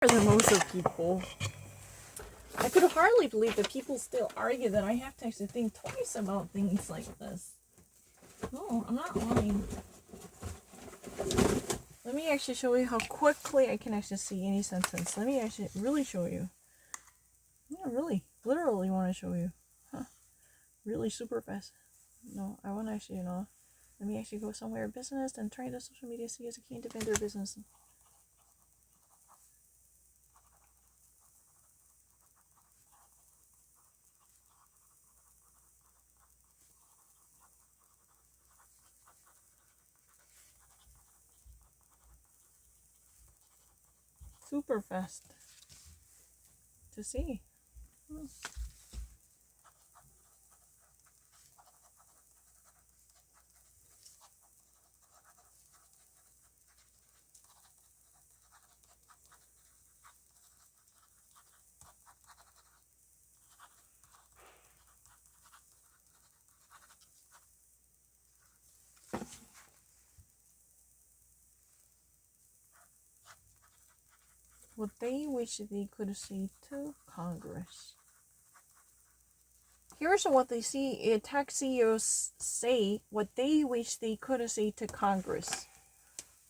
than most of people. I could hardly believe that people still argue that I have to actually think twice about things like this. No, I'm not lying. Let me actually show you how quickly I can actually see any sentence. Let me actually really show you. Yeah, really, literally want to show you. Huh. Really super fast. No, I want to actually, let me actually go somewhere business and try the social media, see as a key to vendor business. Super fast to see. What they wish they could say to Congress. Here's what they see tech CEOs say, what they wish they could say to Congress.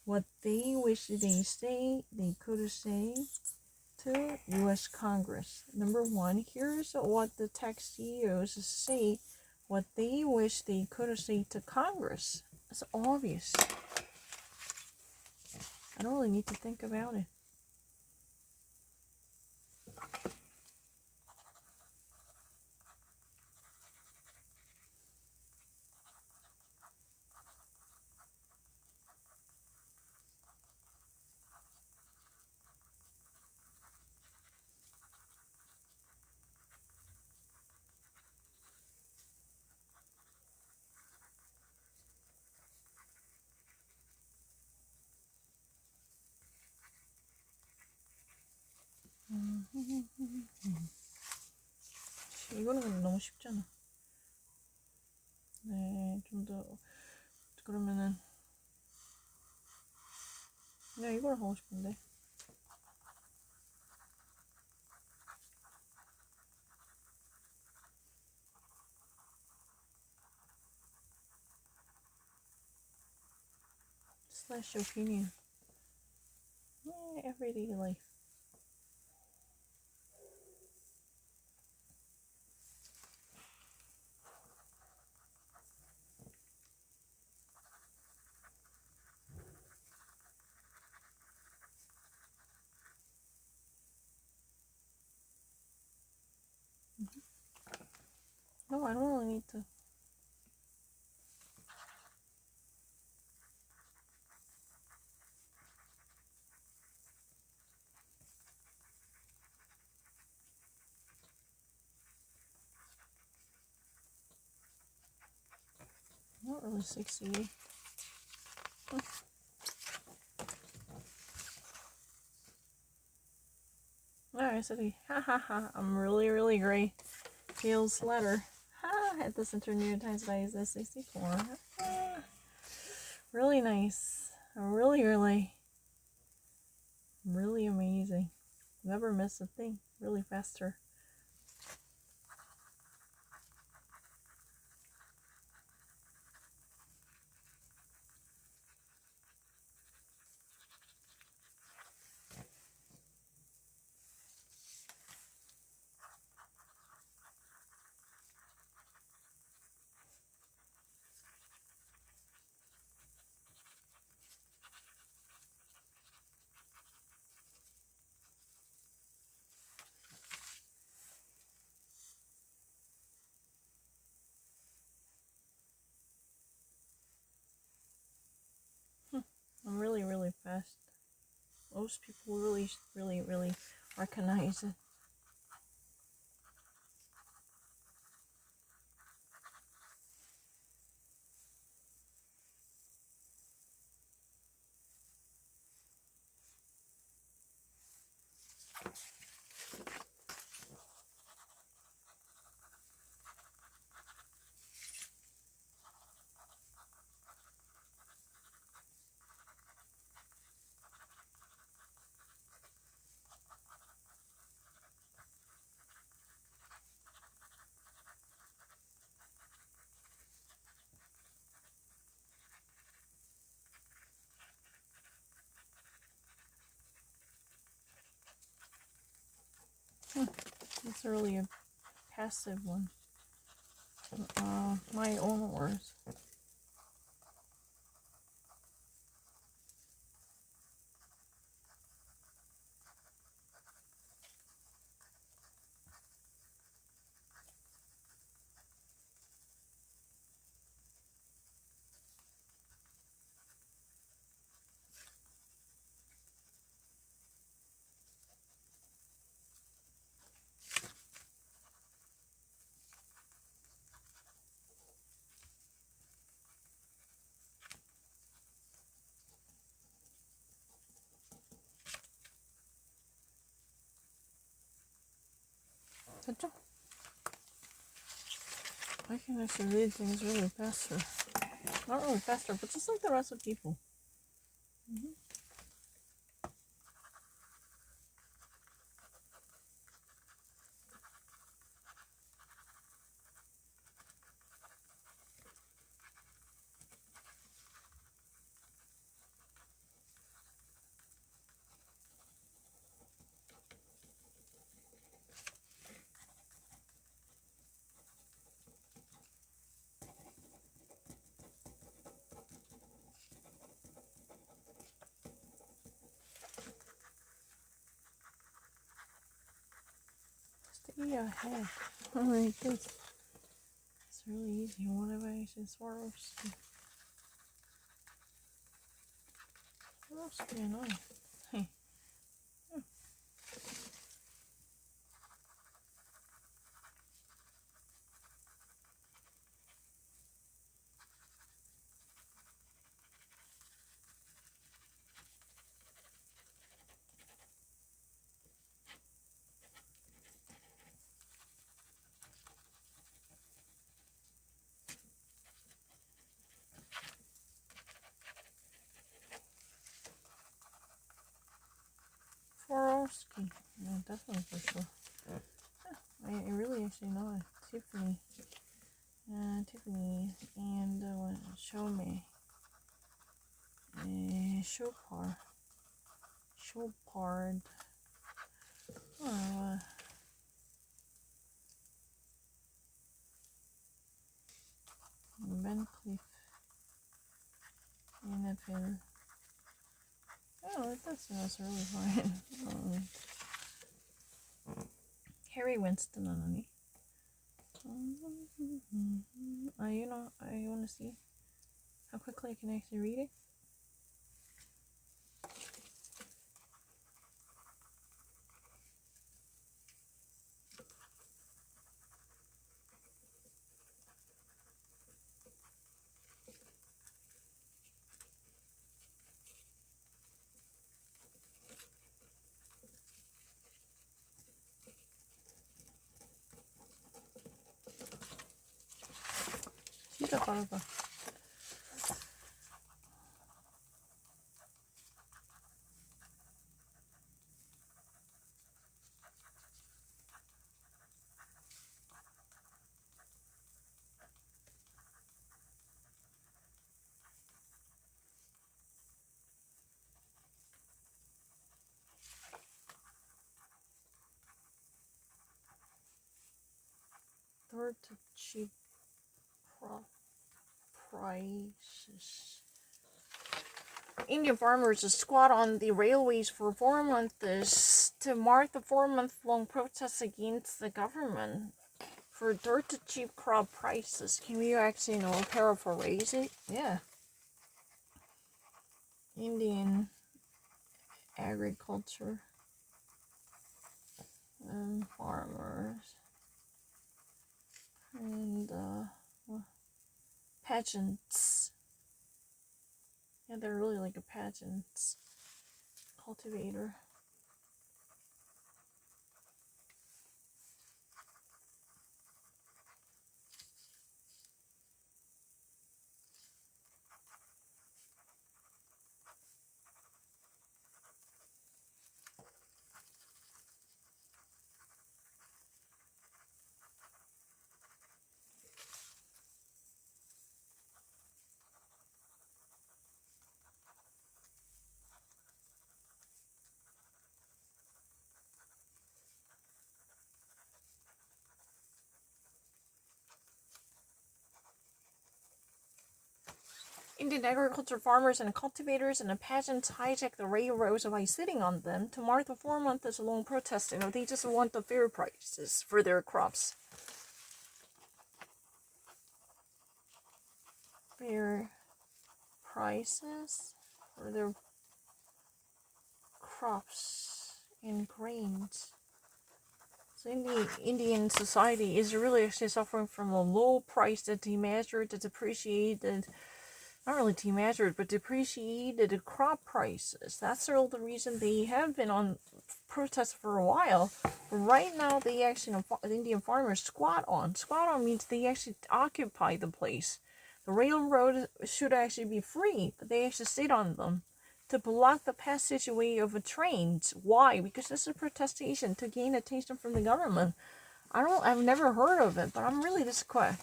What they wish they could say to U.S. Congress. Number one, here's what the tech CEOs say, what they wish they could say to Congress. It's obvious. I don't really need to think about it. 이거는 근데 너무 쉽잖아. 네, 좀 더 그러면은 그냥 이걸 하고 싶은데. Slash opinion. Yeah, everyday life. No, I don't really need to. Not really 68. Alright, so I'm really great. Feels letter. At this New Times by is this 64. Really nice. Really amazing. Never miss a thing. Really faster. I'm really fast. Most people really recognize it. It's really a passive one. My own words. 됐죠? I can actually read things really faster. Not really faster, but just like the rest of people. Stay ahead. Alright, this. It's really easy. What have I said? Swarovski. Swarovski, I know. Hey. Swarovski. Yeah, definitely for sure. I really actually know it. Tiffany. Tiffany and show me. Chopard. Chopard. Van Cleef. NFL. Oh, that sounds really fine. Harry Winston on me. You know, I want to see how quickly I can actually read it. 진짜 빠르다. Third to cheap prices. Indian farmers squat on the railways for 4 months to mark the 4-month-long protest against the government for dirt to cheap crop prices. Can we actually paraphrase it? Yeah. Indian agriculture and farmers and pageants. Yeah, they're really like a pageants cultivator. Indian agriculture farmers and cultivators and the peasants hijack the railroads by sitting on them to mark the 4 months long protest. They just want the fair prices for their crops. Fair prices for their crops and grains. So the Indian society is really actually suffering from a low price that demeasured, depreciated, not really demeasured, but depreciated crop prices. That's all the reason they have been on protest for a while. Right now, they actually, the Indian farmers squat on. Squat on means they actually occupy the place. The railroad should actually be free, but they actually sit on them to block the passageway of trains. Why? Because this is a protestation to gain attention from the government. I've never heard of it, but I'm really disquieted.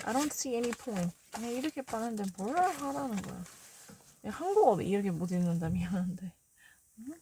I don't see any point. 그냥 이렇게 빠는데 뭘 하라는 거야. 한국어도 이렇게 못 읽는다. 미안한데. 응?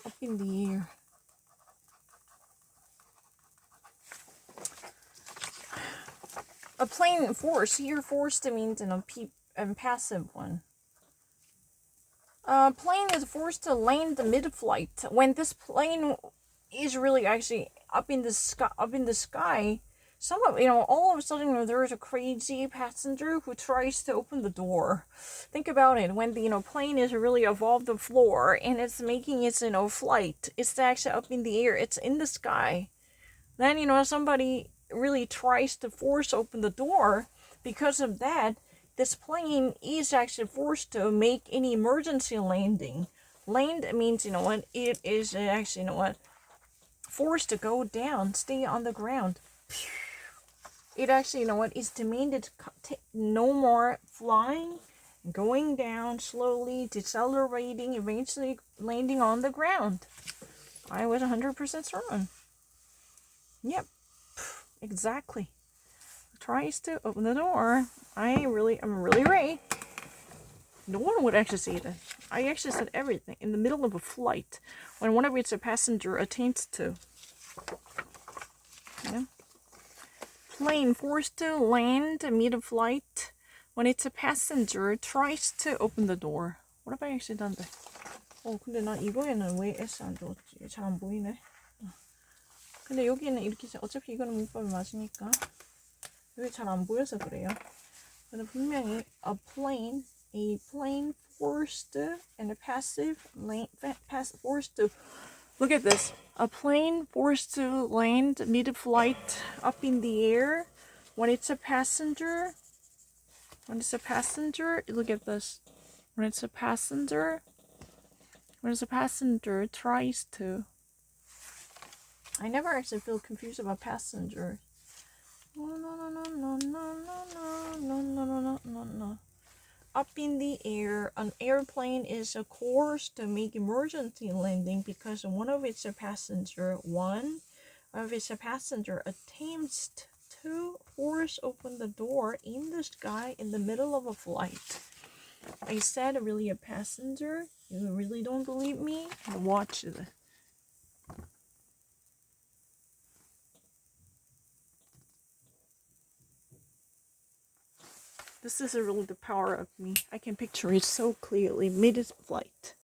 Up in the air. A plain force. Here, forced means a passive one. Plane is forced to land mid-flight. When this plane is really actually up in the sky, all of a sudden there is a crazy passenger who tries to open the door. Think about it. When the plane is really above the floor and it's making its flight, it's actually up in the air. It's in the sky. Then somebody really tries to force open the door. Because of that, this plane is actually forced to make an emergency landing. Land means it is actually forced to go down, stay on the ground. It actually is demanded no more flying, going down slowly, decelerating, eventually landing on the ground. I was 100% certain. Yep, exactly. Tries to open the door. I'm really right. No one would actually say that. I actually said everything in the middle of a flight when whenever it's a passenger attempts to. Yeah. Plane forced to land mid-flight when it's a passenger tries to open the door. What have I actually done there? 근데 나 이거에는 왜 S 안 줬지? 잘 안 보이네. 근데 여기는 이렇게 어차피 이거는 문법이 맞으니까 여기 잘 안 보여서 그래요. 근데 분명히 a plane forced and a forced to look at this. A plane forced to land mid-flight up in the air when it's a passenger. Look at this. When it's a passenger tries to. I never actually feel confused about passenger. No. Up in the air, an airplane is a course to make emergency landing because one of its passenger attempts to force open the door in the sky in the middle of a flight. I said really a passenger. You really don't believe me? Watch this. This is really the power of me. I can picture it so clearly mid-flight.